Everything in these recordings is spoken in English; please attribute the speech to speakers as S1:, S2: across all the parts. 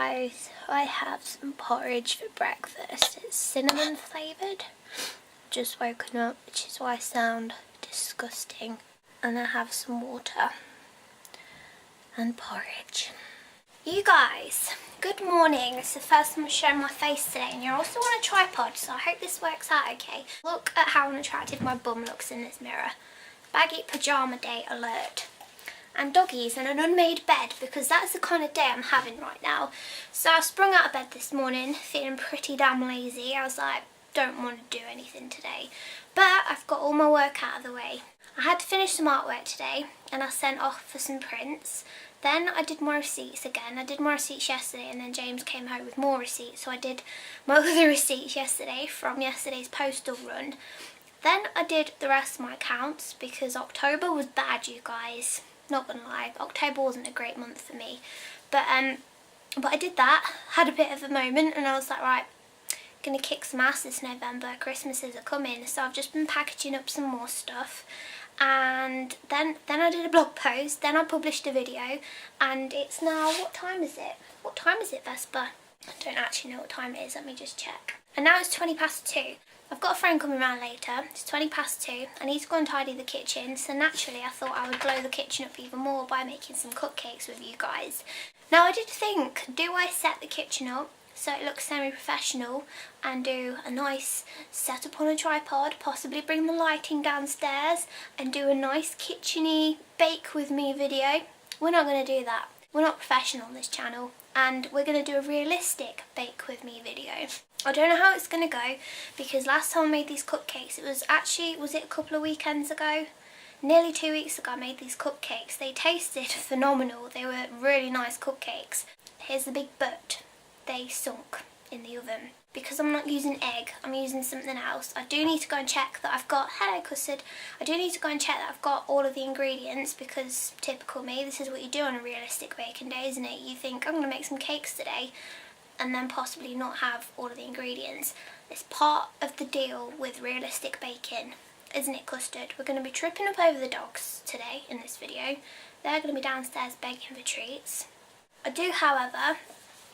S1: guys, I have some porridge for breakfast. It's cinnamon flavoured. Just woken up, which is why I sound disgusting. And I have some water and porridge. You guys, good morning. It's the first time I'm showing my face today, and you're also on a tripod, so I hope this works out okay. Look at how unattractive my bum looks in this mirror. Baggy pyjama day alert. And doggies and an unmade bed, because that's the kind of day I'm having right now. So I sprung out of bed this morning feeling pretty damn lazy. I was like, don't want to do anything today. But I've got all my work out of the way. I had to finish some artwork today and I sent off for some prints. Then I did my receipts again. I did my receipts yesterday and then James came home with more receipts. So I did my other receipts yesterday from yesterday's postal run. Then I did the rest of my accounts because October was bad, you guys. Not gonna lie, October wasn't a great month for me. But I did that, had a bit of a moment, and I was like, right, gonna kick some ass this November. Christmases are coming, so I've just been packaging up some more stuff. And then I did a blog post, then I published a video, and it's now, what time is it? What time is it, Vespa? I don't actually know what time it is, let me just check. And now it's 2:20. I've got a friend coming around later. It's 2:20. I need to go and tidy the kitchen, so naturally I thought I would blow the kitchen up even more by making some cupcakes with you guys. Now I did think, do I set the kitchen up so it looks semi-professional and do a nice setup on a tripod, possibly bring the lighting downstairs and do a nice kitchen-y bake with me video? We're not going to do that. We're not professional on this channel, and we're going to do a realistic bake with me video. I don't know how it's going to go, because last time I made these cupcakes, it was actually, was it a couple of weekends ago? Nearly 2 weeks ago I made these cupcakes. They tasted phenomenal. They were really nice cupcakes. Here's the big but. They sunk in the oven. Because I'm not using egg, I'm using something else. I do need to go and check that I've got, hello custard, I do need to go and check that I've got all of the ingredients, because typical me, this is what you do on a realistic baking day, isn't it? You think, I'm going to make some cakes today, and then possibly not have all of the ingredients. It's part of the deal with realistic baking, isn't it, custard? We're going to be tripping up over the dogs today in this video. They're going to be downstairs begging for treats. I do, however,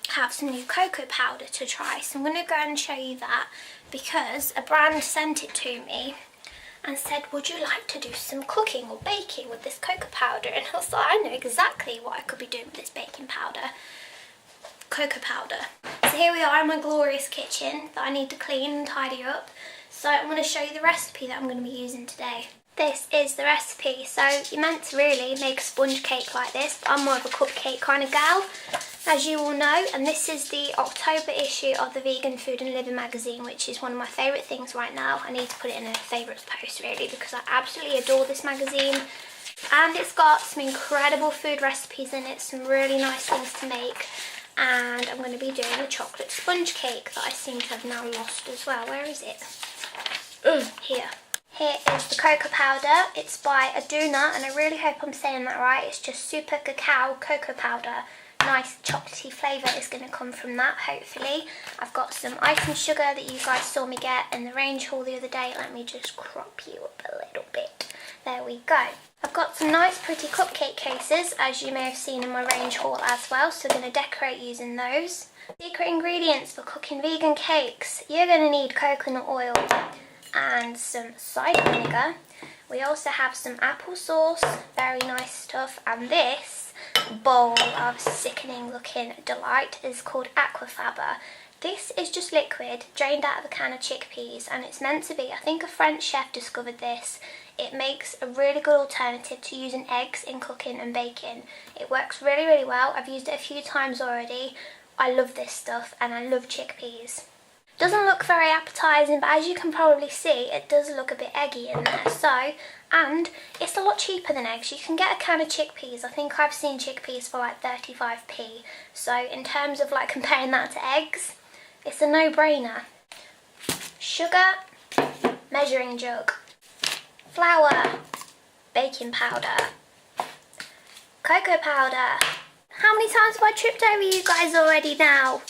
S1: have some new cocoa powder to try, so I'm going to go and show you that, because a brand sent it to me and said, would you like to do some cooking or baking with this cocoa powder? And I was like, I know exactly what I could be doing with this baking powder. Cocoa powder. So here we are in my glorious kitchen that I need to clean and tidy up. So I'm going to show you the recipe that I'm going to be using today. This is the recipe. So you're meant to really make a sponge cake like this, but I'm more of a cupcake kind of gal, as you all know. And this is the October issue of the Vegan Food and Living magazine, which is one of my favourite things right now. I need to put it in a favourites post really, because I absolutely adore this magazine. And it's got some incredible food recipes in it, some really nice things to make. And I'm going to be doing a chocolate sponge cake that I seem to have now lost as well. Where is it? Here. Here is the cocoa powder. It's by Aduna, and I really hope I'm saying that right. It's just Super Cacao Cocoa Powder. Nice chocolatey flavour is going to come from that, hopefully. I've got some icing sugar that you guys saw me get in the range haul the other day. Let me just crop you up a little bit. There we go. I've got some nice pretty cupcake cases, as you may have seen in my range haul as well, so I'm going to decorate using those. Secret ingredients for cooking vegan cakes. You're going to need coconut oil and some cider vinegar. We also have some applesauce, very nice stuff, and this bowl of sickening looking delight is called aquafaba. This is just liquid drained out of a can of chickpeas, and it's meant to be, I think a French chef discovered this. It makes a really good alternative to using eggs in cooking and baking. It works really, really well. I've used it a few times already. I love this stuff, and I love chickpeas. Doesn't look very appetising, but as you can probably see, it does look a bit eggy in there. So, and it's a lot cheaper than eggs. You can get a can of chickpeas. I think I've seen chickpeas for like 35p. So in terms of like comparing that to eggs, it's a no-brainer. Sugar, measuring jug, flour, baking powder, cocoa powder. How many times have I tripped over you guys already now?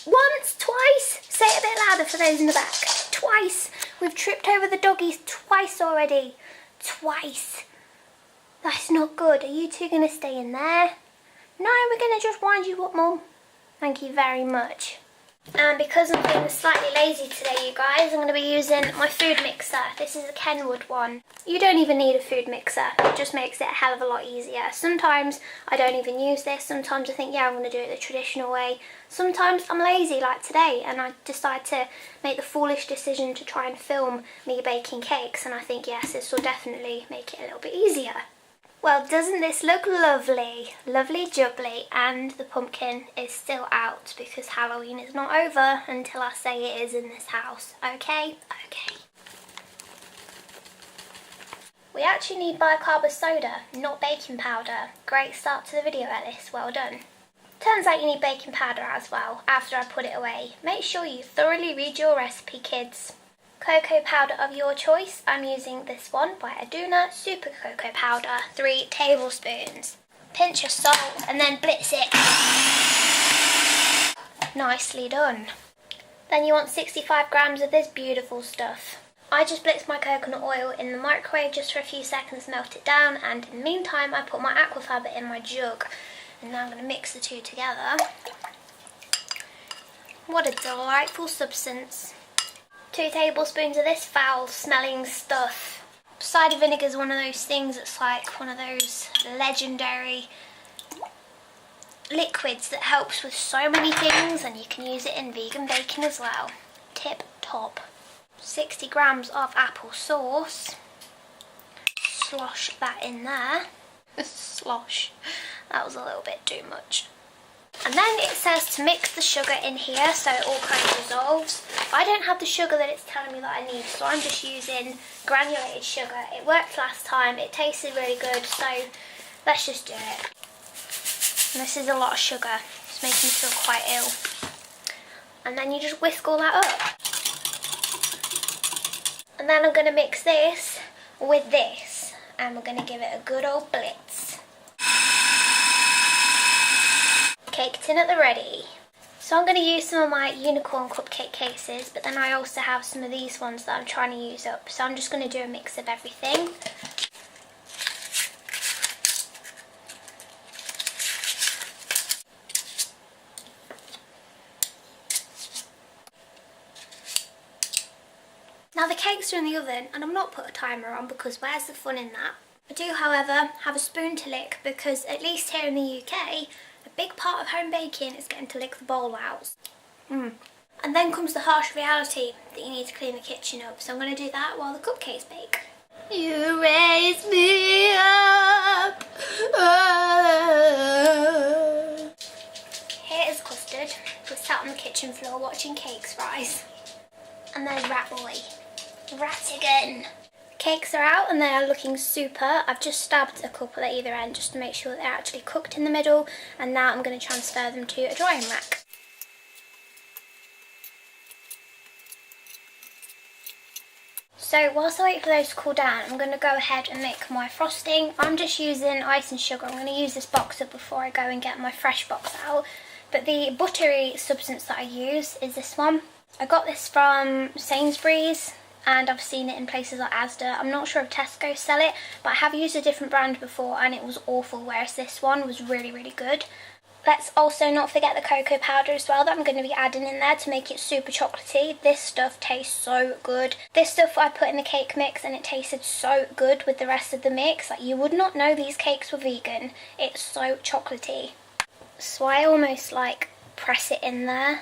S1: Once, twice. Say it a bit louder for those in the back. Twice. We've tripped over the doggies twice already. Twice. That's not good. Are you two going to stay in there? No, we're going to just wind you up, Mum. Thank you very much. And because I'm feeling slightly lazy today, you guys, I'm going to be using my food mixer. This is a Kenwood one. You don't even need a food mixer. It just makes it a hell of a lot easier. Sometimes I don't even use this. Sometimes I think, yeah, I'm going to do it the traditional way. Sometimes I'm lazy, like today, and I decide to make the foolish decision to try and film me baking cakes. And I think, yes, this will definitely make it a little bit easier. Well, doesn't this look lovely? Lovely jubbly, and the pumpkin is still out because Halloween is not over until I say it is in this house. Okay? Okay. We actually need bicarb soda, not baking powder. Great start to the video, Ellis. Well done. Turns out you need baking powder as well after I put it away. Make sure you thoroughly read your recipe, kids. Cocoa powder of your choice. I'm using this one by Aduna, Super Cacao Powder, 3 tablespoons. Pinch of salt and then blitz it. Nicely done. Then you want 65 grams of this beautiful stuff. I just blitzed my coconut oil in the microwave just for a few seconds, melt it down, and in the meantime I put my aquafaba in my jug. And now I'm going to mix the two together. What a delightful substance. 2 tablespoons of this foul smelling stuff. Cider vinegar is one of those things that's like one of those legendary liquids that helps with so many things, and you can use it in vegan baking as well. Tip top. 60 grams of apple sauce. Slosh that in there. Slosh. That was a little bit too much. And then it says to mix the sugar in here so it all kind of dissolves. I don't have the sugar that it's telling me that I need, so I'm just using granulated sugar. It worked last time, it tasted really good, so let's just do it. And this is a lot of sugar, it's making me feel quite ill. And then you just whisk all that up. And then I'm going to mix this with this, and we're going to give it a good old blitz. Cake tin at the ready. So I'm going to use some of my unicorn cupcake cases, but then I also have some of these ones that I'm trying to use up. So I'm just going to do a mix of everything. Now the cakes are in the oven, and I've not put a timer on because where's the fun in that? I do, however, have a spoon to lick because at least here in the UK, a big part of home baking is getting to lick the bowl out. And then comes the harsh reality that you need to clean the kitchen up, so I'm going to do that while the cupcakes bake. You raise me up. Oh. Here is custard. We're sat on the kitchen floor watching cakes rise. And there's Rat Boy. Ratigan. Cakes are out and they are looking super. I've just stabbed a couple at either end just to make sure that they're actually cooked in the middle, and now I'm going to transfer them to a drying rack. So whilst I wait for those to cool down, I'm going to go ahead and make my frosting. I'm just using ice and sugar. I'm going to use this box up before I go and get my fresh box out. But the buttery substance that I use is this one. I got this from Sainsbury's, and I've seen it in places like Asda. I'm not sure if Tesco sell it, but I have used a different brand before and it was awful, whereas this one was really, really good. Let's also not forget the cocoa powder as well that I'm going to be adding in there to make it super chocolatey. This stuff tastes so good. This stuff I put in the cake mix and it tasted so good with the rest of the mix. Like, you would not know these cakes were vegan. It's so chocolatey. So I almost like press it in there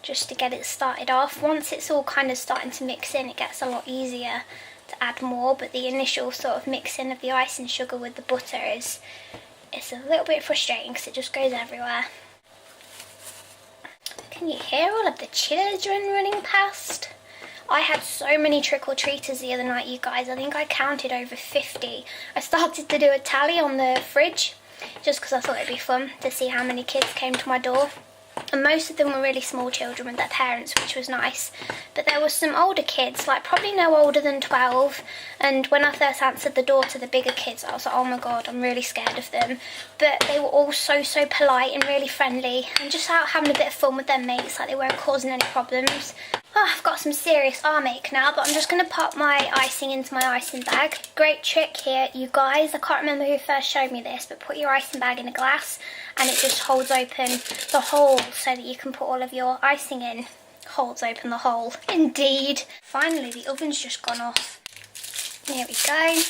S1: just to get it started off. Once it's all kind of starting to mix in, it gets a lot easier to add more, but the initial sort of mixing of the ice and sugar with the butter it's a little bit frustrating because it just goes everywhere. Can you hear all of the children running past? I had so many trick-or-treaters the other night, you guys. I think I counted over 50. I started to do a tally on the fridge just because I thought it'd be fun to see how many kids came to my door. And most of them were really small children with their parents, which was nice. But there were some older kids, like probably no older than 12. And when I first answered the door to the bigger kids, I was like, oh my god, I'm really scared of them. But they were all so polite and really friendly and just out having a bit of fun with their mates, like they weren't causing any problems. Oh, I've got some serious arm ache now, but I'm just going to pop my icing into my icing bag. Great trick here, you guys. I can't remember who first showed me this, but put your icing bag in a glass and it just holds open the hole so that you can put all of your icing in. Holds open the hole. Indeed. Finally, the oven's just gone off. Here we go.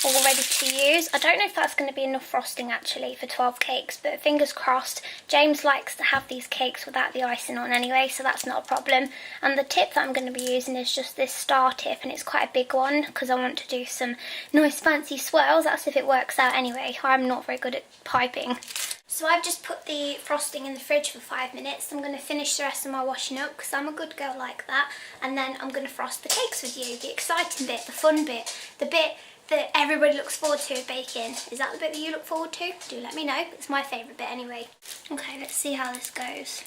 S1: All ready to use. I don't know if that's going to be enough frosting actually for 12 cakes, but fingers crossed. James likes to have these cakes without the icing on anyway, so that's not a problem. And the tip that I'm going to be using is just this star tip, and it's quite a big one because I want to do some nice fancy swirls. That's if it works out anyway. I'm not very good at piping. So I've just put the frosting in the fridge for 5 minutes. I'm going to finish the rest of my washing up because I'm a good girl like that, and then I'm going to frost the cakes with you. The exciting bit, the fun bit, the bit that everybody looks forward to with baking. Is that the bit that you look forward to? Do let me know. It's my favourite bit anyway. Okay, let's see how this goes.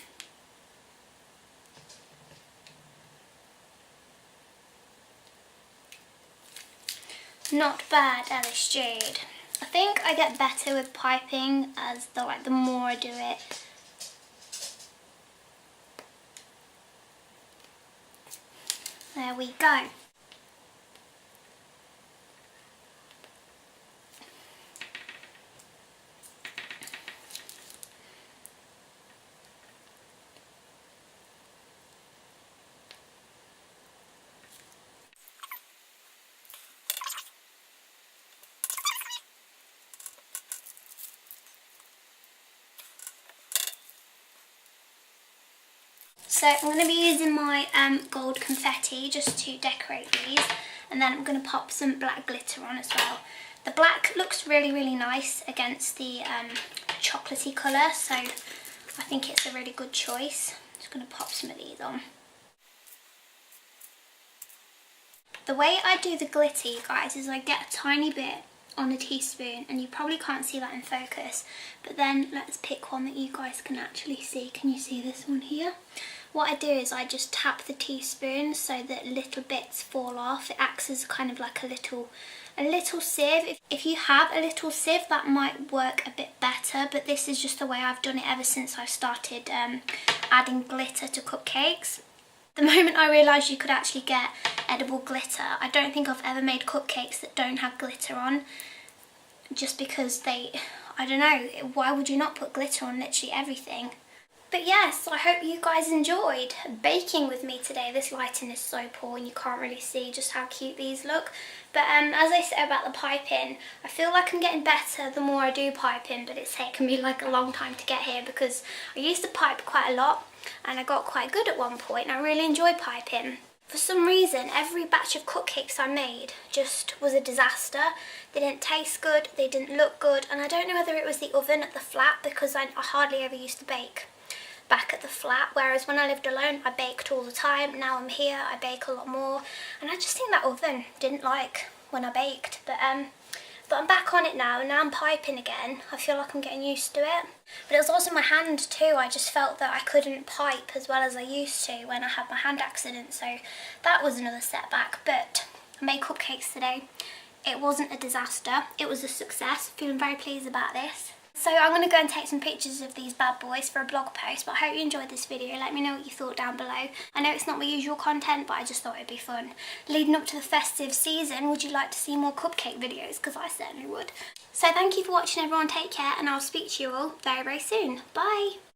S1: Not bad, Ellis Jade. I think I get better with piping as the more I do it. There we go. So I'm going to be using my gold confetti just to decorate these, and then I'm going to pop some black glitter on as well. The black looks really, really nice against the chocolatey colour, so I think it's a really good choice. I'm just going to pop some of these on. The way I do the glitter, you guys, is I get a tiny bit on a teaspoon, and you probably can't see that in focus, but then let's pick one that you guys can actually see. Can you see this one here? What I do is I just tap the teaspoon so that little bits fall off. It acts as kind of like a little sieve. If you have a little sieve, that might work a bit better, but this is just the way I've done it ever since I started adding glitter to cupcakes. The moment I realised you could actually get edible glitter, I don't think I've ever made cupcakes that don't have glitter on, just because I don't know, why would you not put glitter on literally everything? But yes, I hope you guys enjoyed baking with me today. This lighting is so poor and you can't really see just how cute these look. But as I said about the piping, I feel like I'm getting better the more I do piping, but it's taken me like a long time to get here because I used to pipe quite a lot and I got quite good at one point and I really enjoy piping. For some reason, every batch of cupcakes I made just was a disaster. They didn't taste good, they didn't look good, and I don't know whether it was the oven at the flat because I hardly ever used to bake back at the flat, whereas when I lived alone I baked all the time. Now I'm here, I bake a lot more, and I just think that oven didn't like when I baked, but I'm back on it now, and now I'm piping again. I feel like I'm getting used to it. But it was also my hand too. I just felt that I couldn't pipe as well as I used to when I had my hand accident, so that was another setback. But I made cupcakes today. It wasn't a disaster, it was a success. Feeling very pleased about this. So I'm going to go and take some pictures of these bad boys for a blog post, but I hope you enjoyed this video. Let me know what you thought down below. I know it's not my usual content, but I just thought it'd be fun. Leading up to the festive season, would you like to see more cupcake videos? Because I certainly would. So thank you for watching everyone, take care, and I'll speak to you all very, very soon. Bye!